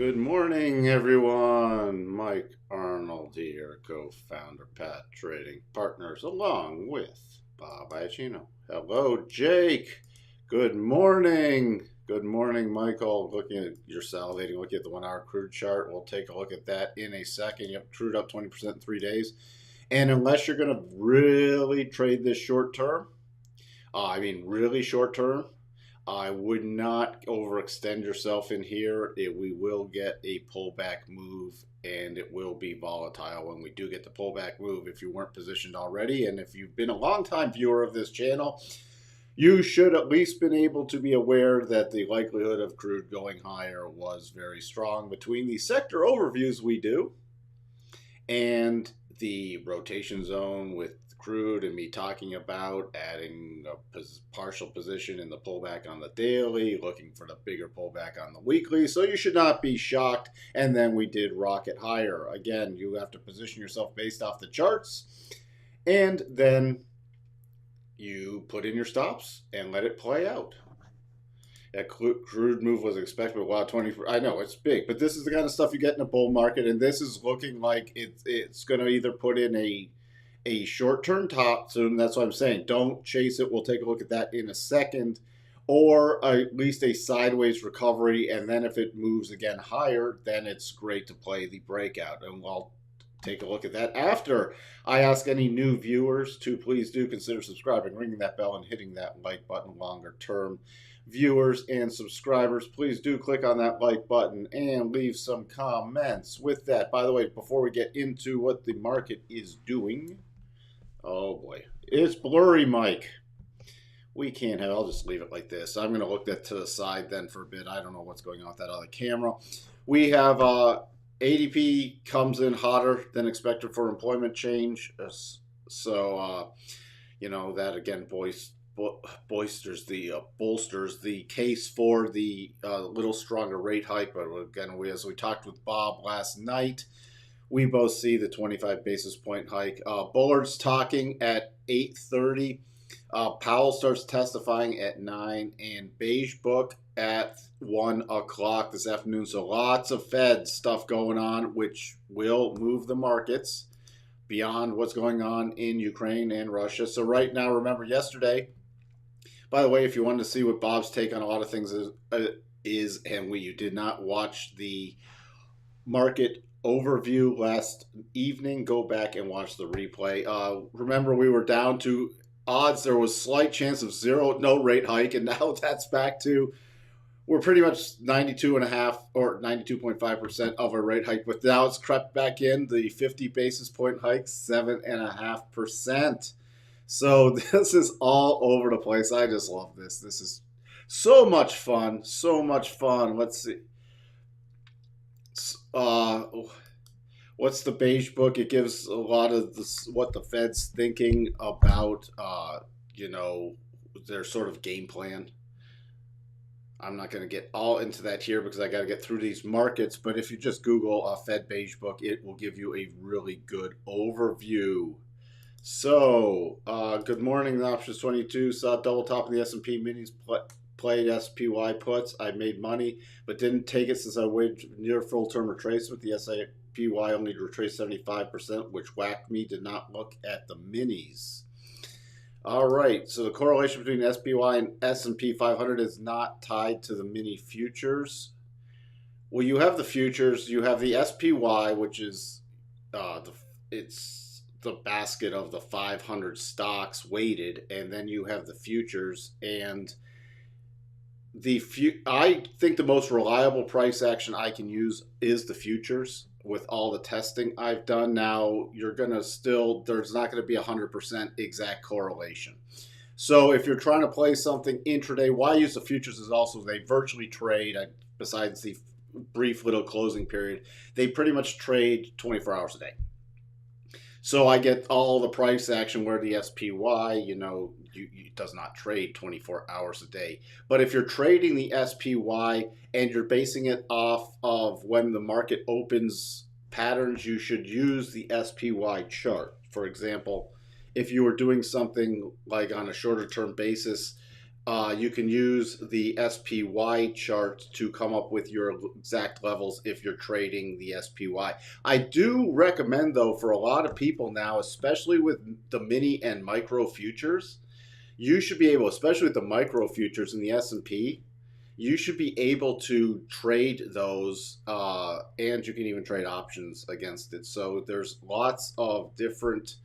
Good morning, everyone. Mike Arnold here, co-founder, Pat Trading Partners, along with Bob Iacino. Hello, Jake. Good morning. Good morning, Michael. Looking at your salivating, looking at the 1 hour crude chart. We'll take a look at that in a second. Yep, crude up 20% in 3 days. And unless you're going to really trade this short term, really short term, I would not overextend yourself in here. We will get a pullback move and it will be volatile when we do get the pullback move if you weren't positioned already. And if you've been a long time viewer of this channel, you should at least been able to be aware that the likelihood of crude going higher was very strong between the sector overviews we do and the rotation zone with crude and me talking about adding a partial position in the pullback on the daily, looking for the bigger pullback on the weekly. So you should not be shocked. And then we did rocket higher. Again, you have to position yourself based off the charts. And then you put in your stops and let it play out. That crude move was expected, but wow, 20. I know it's big, but this is the kind of stuff you get in a bull market, and this is looking like it's going to either put in a short-term top soon. That's what I'm saying. Don't chase it. We'll take a look at that in a second, or at least a sideways recovery, and then if it moves again higher, then it's great to play the breakout, and we'll take a look at that after I ask any new viewers to please do consider subscribing, ringing that bell, and hitting that like button. Longer term viewers and subscribers, please do click on that like button and leave some comments. With that, by the way, before we get into what the market is doing, oh boy, it's blurry, Mike. We can't have, I'll just leave it like this. I'm going to look that to the side then for a bit. I don't know what's going on with that other camera. We have ADP comes in hotter than expected for employment change. So, that again, bolsters the case for the little stronger rate hike. But again, as we talked with Bob last night, we both see the 25 basis point hike. Bullard's talking at 8:30. Powell starts testifying at 9, and Beige Book at 1 o'clock this afternoon. So lots of Fed stuff going on, which will move the markets beyond what's going on in Ukraine and Russia. So right now, remember yesterday, by the way, if you wanted to see what Bob's take on a lot of things is and you did not watch the market overview last evening, go back and watch the replay. Remember, we were down to odds. There was slight chance of no rate hike, and now that's back to we're pretty much 92.5 or 92.5% of a rate hike, but now it's crept back in. The 50 basis point hike, 7.5%. So this is all over the place. I just love this. This is so much fun. So much fun. Let's see. What's the Beige Book? It gives a lot of what the Fed's thinking about, their sort of game plan. I'm not going to get all into that here because I got to get through these markets. But if you just Google a Fed Beige Book, it will give you a really good overview. So, good morning. The options 22 saw double top in the S&P minis. Played SPY puts. I made money, but didn't take it since I waited near full term retracement. The SPY only retraced 75%, which whacked me. Did not look at the minis. All right, so the correlation between SPY and S&P 500 is not tied to the mini futures. Well, you have the futures. You have the SPY, which is it's the basket of the 500 stocks weighted, and then you have the futures. And I think the most reliable price action I can use is the futures. With all the testing I've done now, there's not going to be 100% exact correlation. So if you're trying to play something intraday, why use the futures is also they virtually trade, besides the brief little closing period, they pretty much trade 24 hours a day. So I get all the price action where the SPY, it does not trade 24 hours a day. But if you're trading the SPY and you're basing it off of when the market opens patterns, you should use the SPY chart. For example, if you were doing something like on a shorter term basis, You can use the SPY chart to come up with your exact levels if you're trading the SPY. I do recommend, though, for a lot of people now, especially with the mini and micro futures, you should be able, especially with the micro futures in the S&P, you should be able to trade those, and you can even trade options against it. So there's lots of different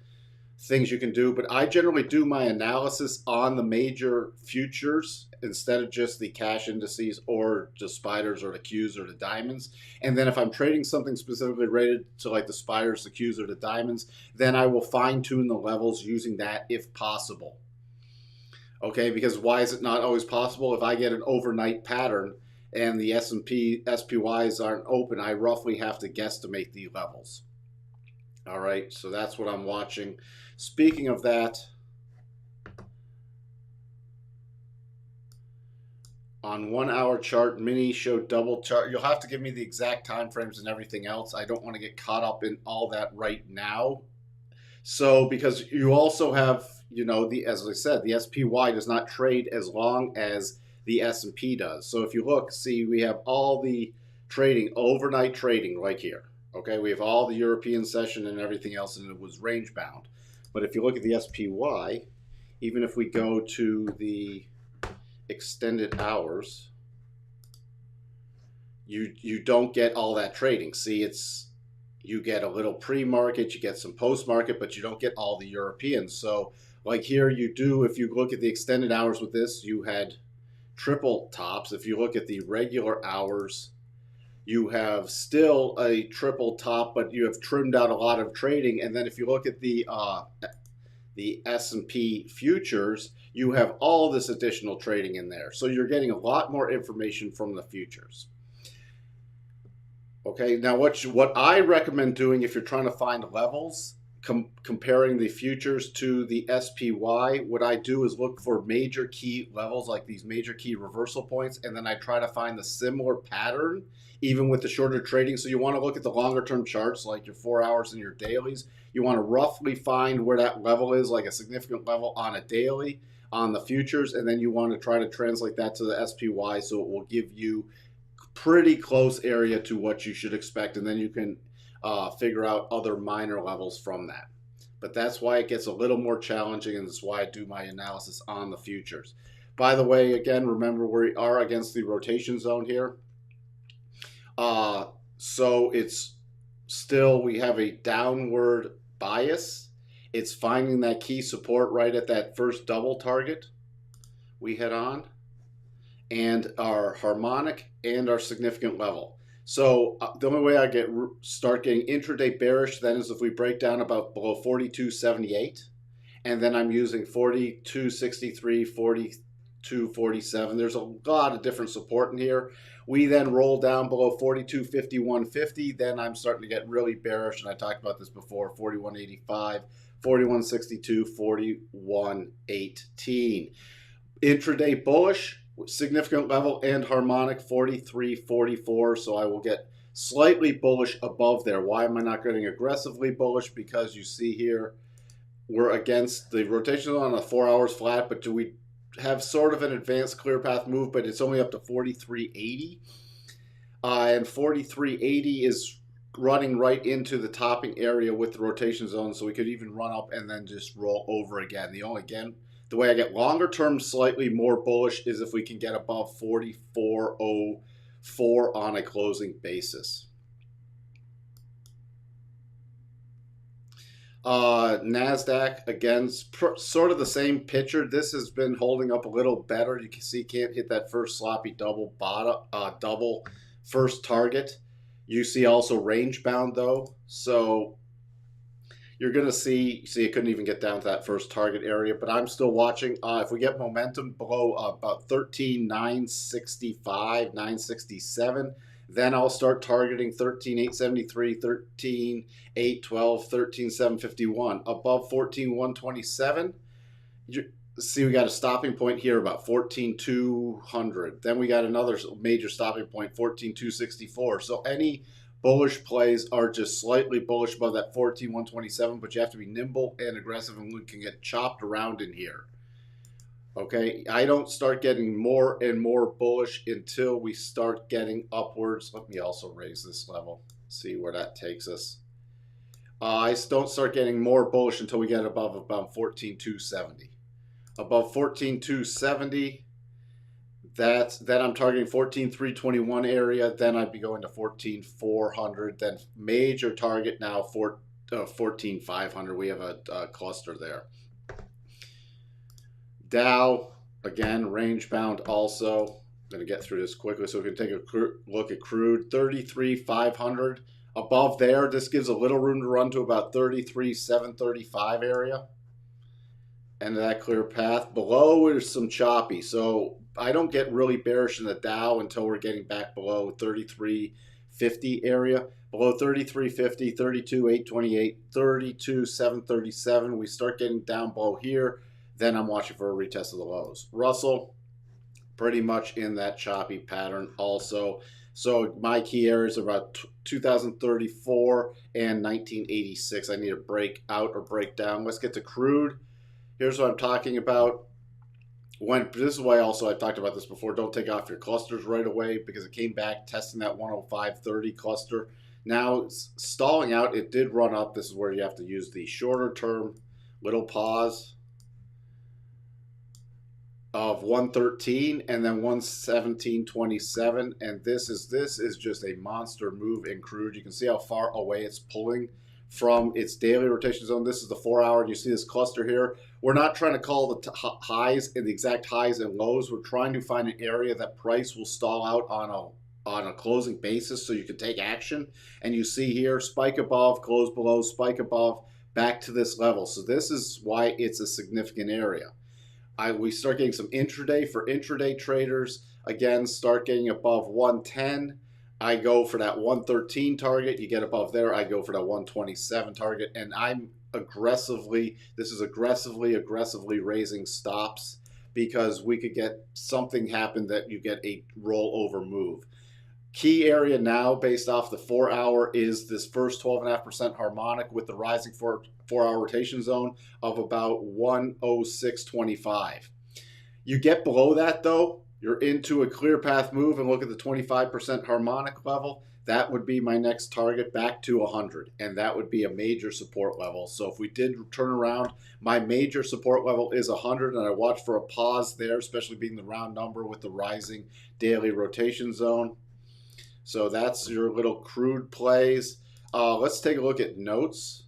things you can do, but I generally do my analysis on the major futures instead of just the cash indices or the spiders or the Qs or the diamonds. And then if I'm trading something specifically rated to like the spiders, the Qs, or the diamonds, then I will fine tune the levels using that if possible. Okay, because why is it not always possible? If I get an overnight pattern and the S&P SPYs aren't open, I roughly have to guesstimate the levels. All right, so that's what I'm watching. Speaking of that, on 1 hour chart, mini showed double chart. You'll have to give me the exact time frames and everything else. I don't want to get caught up in all that right now. So because you also have, you know, as I said, the SPY does not trade as long as the S&P does. So if you look, see, we have all the trading, overnight trading right here. Okay, we have all the European session and everything else, and it was range bound. But if you look at the SPY, even if we go to the extended hours, you don't get all that trading. See, you get a little pre-market, you get some post-market, but you don't get all the Europeans. So like here you do, if you look at the extended hours with this, you had triple tops. If you look at the regular hours, you have still a triple top, but you have trimmed out a lot of trading. And then if you look at the S&P futures, you have all this additional trading in there. So you're getting a lot more information from the futures. Okay, now what I recommend doing if you're trying to find levels, comparing the futures to the SPY, what I do is look for major key levels, like these major key reversal points, and then I try to find the similar pattern even with the shorter trading. So you want to look at the longer term charts, like your 4 hours and your dailies. You want to roughly find where that level is, like a significant level on a daily on the futures, and then you want to try to translate that to the SPY, so it will give you pretty close area to what you should expect, and then you can figure out other minor levels from that. But that's why it gets a little more challenging, and that's why I do my analysis on the futures. By the way, again, remember we are against the rotation zone here. So it's still, we have a downward bias. It's finding that key support right at that first double target we hit on, and our harmonic and our significant level. So the only way I start getting intraday bearish then is if we break down about below 42.78, and then I'm using 42.63, 42.47. There's a lot of different support in here. We then roll down below 42.51.50. Then I'm starting to get really bearish, and I talked about this before, 41.85, 41.62, 41.18. Intraday bullish, significant level and harmonic 43.44, so I will get slightly bullish above there. Why am I not getting aggressively bullish? Because you see here we're against the rotation on a 4 hours flat, but do we have sort of an advanced clear path move, but it's only up to 43.80, and 43.80 is running right into the topping area with the rotation zone, so we could even run up and then just roll over again. The way I get longer term slightly more bullish is if we can get above 44.04 on a closing basis. Nasdaq, again, sort of the same picture. This has been holding up a little better. You can see can't hit that first sloppy double first target. You see also range bound though, so you're going to see it couldn't even get down to that first target area, but I'm still watching. If we get momentum below about 13,965, 967, then I'll start targeting 13,873, 13,812, 13,751. Above 14,127, see we got a stopping point here about 14,200. Then we got another major stopping point, 14,264. So any bullish plays are just slightly bullish above that 14,127, but you have to be nimble and aggressive, and we can get chopped around in here. Okay, I don't start getting more and more bullish until we start getting upwards. Let me also raise this level, see where that takes us. I don't start getting more bullish until we get above about 14,270. Above 14,270, then I'm targeting 14,321 area. Then I'd be going to 14,400. Then major target now for 14,500. We have a cluster there. Dow, again, range bound also. I'm going to get through this quickly so we can take a look at crude. 33,500. Above there, this gives a little room to run to about 33,735 area. End of that clear path. Below is some choppy. So I don't get really bearish in the Dow until we're getting back below 3350 area. Below 3350, 32,828, 32,737. We start getting down below here. Then I'm watching for a retest of the lows. Russell, pretty much in that choppy pattern also. So my key areas are about 2034 and 1986. I need to break out or break down. Let's get to crude. Here's what I'm talking about. This is why also I've talked about this before. Don't take off your clusters right away because it came back testing that 105.30 cluster. Now it's stalling out. It did run up. This is where you have to use the shorter term little pause of 113 and then 117.27, and this is just a monster move in crude. You can see how far away it's pulling from its daily rotation zone. This is the 4 hour, and you see this cluster here. We're not trying to call the highs and the exact highs and lows. We're trying to find an area that price will stall out on a closing basis so you can take action. And you see here, spike above, close below, spike above, back to this level. So this is why it's a significant area. We start getting some intraday for intraday traders. Again, start getting above 110. I go for that 113 target. You get above there, I go for that 127 target. And I'm aggressively raising stops because we could get something happen that you get a rollover move. Key area now based off the 4 hour is this first 12.5% harmonic with the rising 4 hour rotation zone of about 106.25. You get below that though, you're into a clear path move, and look at the 25% harmonic level. That would be my next target back to 100, and that would be a major support level. So if we did turn around, my major support level is 100, and I watch for a pause there, especially being the round number with the rising daily rotation zone. So that's your little crude plays. Let's take a look at notes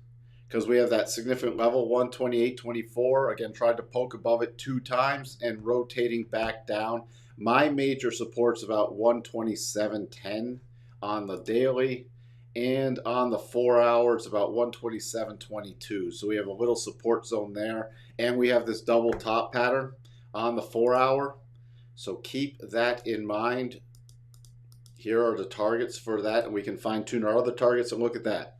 because we have that significant level, 128.24. Again, tried to poke above it 2 times and rotating back down. My major support's about 127.10 on the daily, and on the 4 hours, about 127.22. So we have a little support zone there, and we have this double top pattern on the 4 hour. So keep that in mind. Here are the targets for that, and we can fine tune our other targets, and look at that.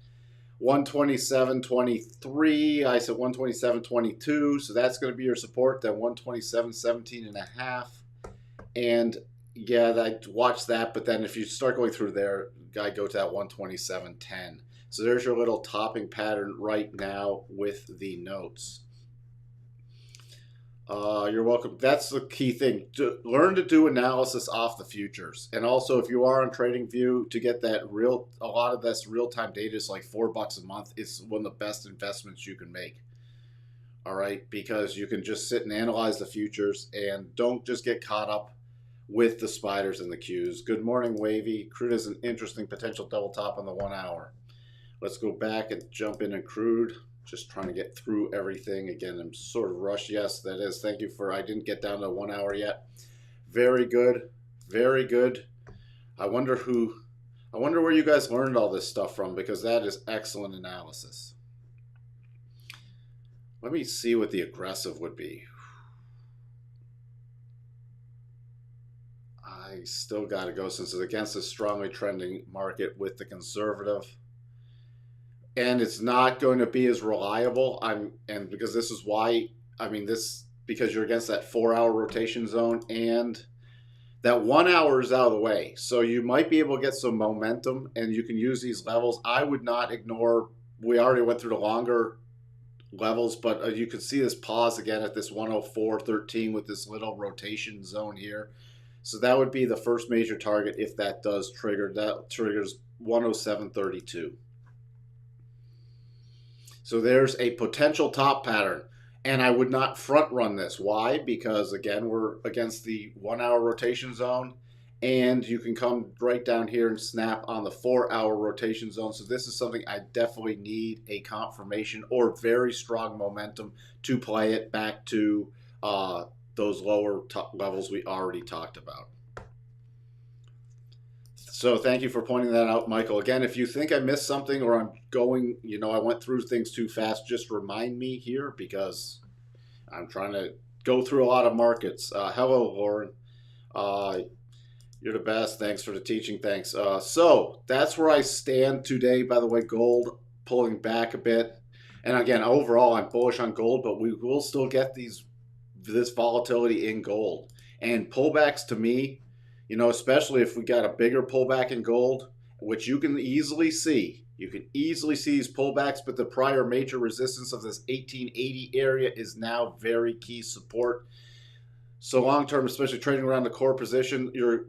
127.23, I said 127.22, so that's going to be your support. Then 127.17.5, and yeah, I watch that. But then if you start going through there, I go to that 127.10. So there's your little topping pattern right now with the notes. You're welcome. That's the key thing. Learn to do analysis off the futures. And also, if you are on TradingView, to get that a lot of this real-time data is like $4 a month. It's one of the best investments you can make. All right, because you can just sit and analyze the futures and don't just get caught up with the spiders and the Qs. Good morning, Wavy. Crude is an interesting potential double top on the 1 hour. Let's go back and jump in crude. Just trying to get through everything. Again, I'm sort of rushed. Yes, that is. Thank you for, I didn't get down to 1 hour yet. Very good. Very good. I wonder where you guys learned all this stuff from, because that is excellent analysis. Let me see what the aggressive would be. I still got to go since it's against a strongly trending market with the conservative. And it's not going to be as reliable. And because this is why, because you're against that 4 hour rotation zone, and that 1 hour is out of the way. So you might be able to get some momentum, and you can use these levels. I would not ignore, we already went through the longer levels, but you can see this pause again at this 104.13 with this little rotation zone here. So that would be the first major target if that does trigger. That triggers 107.32. So there's a potential top pattern. And I would not front run this. Why? Because again, we're against the 1 hour rotation zone, and you can come right down here and snap on the 4 hour rotation zone. So this is something I definitely need a confirmation or very strong momentum to play it back to those lower levels we already talked about. So thank you for pointing that out, Michael. Again, if you think I missed something or I'm going, I went through things too fast, just remind me here because I'm trying to go through a lot of markets. Hello, Lauren. You're the best. Thanks for the teaching. Thanks. So that's where I stand today. By the way, gold pulling back a bit. And again, overall, I'm bullish on gold, but we will still get this volatility in gold. And pullbacks to me, especially if we got a bigger pullback in gold, which you can easily see. You can easily see these pullbacks, but the prior major resistance of this 1880 area is now very key support. So long term, especially trading around the core position, your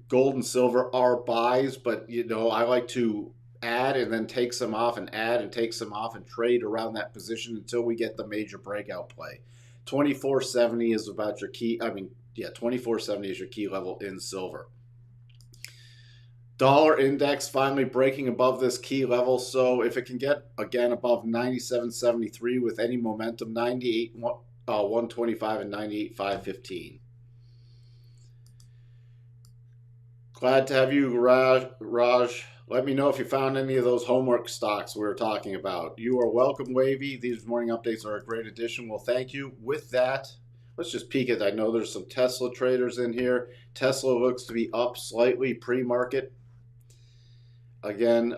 gold and silver are buys, but I like to add and then take some off and add and take some off and trade around that position until we get the major breakout play. 2470 is about your key. 2470 is your key level in silver. Dollar index finally breaking above this key level. So if it can get again above 97.73 with any momentum, 98 125 and 98 515. Glad to have you, Raj. Let me know if you found any of those homework stocks we were talking about. You are welcome, Wavy. These morning updates are a great addition. Well, thank you. With that, let's just peek it. I know there's some Tesla traders in here. Tesla looks to be up slightly pre-market. Again,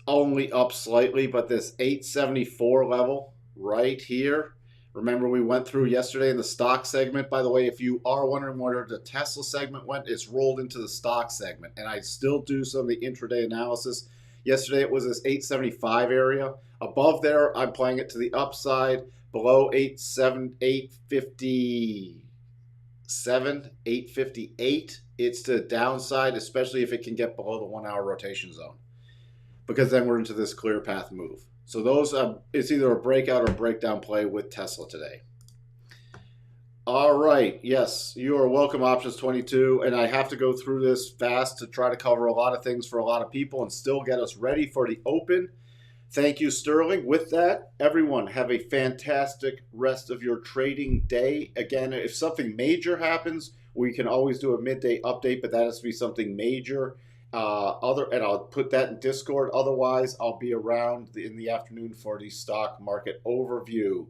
only up slightly, but this 874 level right here. Remember we went through yesterday in the stock segment. By the way, if you are wondering where the Tesla segment went, it's rolled into the stock segment. And I still do some of the intraday analysis. Yesterday it was this 875 area. Above there, I'm playing it to the upside. Below 857, 858, it's to the downside, especially if it can get below the 1 hour rotation zone. Because then we're into this clear path move. So those, it's either a breakout or breakdown play with Tesla today. All right, yes, you are welcome, Options 22, and I have to go through this fast to try to cover a lot of things for a lot of people and still get us ready for the open. Thank you, Sterling. With that, everyone, have a fantastic rest of your trading day. Again, if something major happens, we can always do a midday update, but that has to be something major. And I'll put that in Discord. Otherwise, I'll be around in the afternoon for the stock market overview.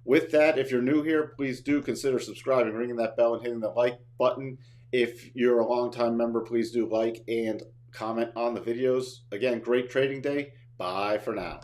With that, if you're new here, please do consider subscribing, ringing that bell, and hitting the like button. If you're a longtime member, please do like and comment on the videos. Again, great trading day. Bye for now.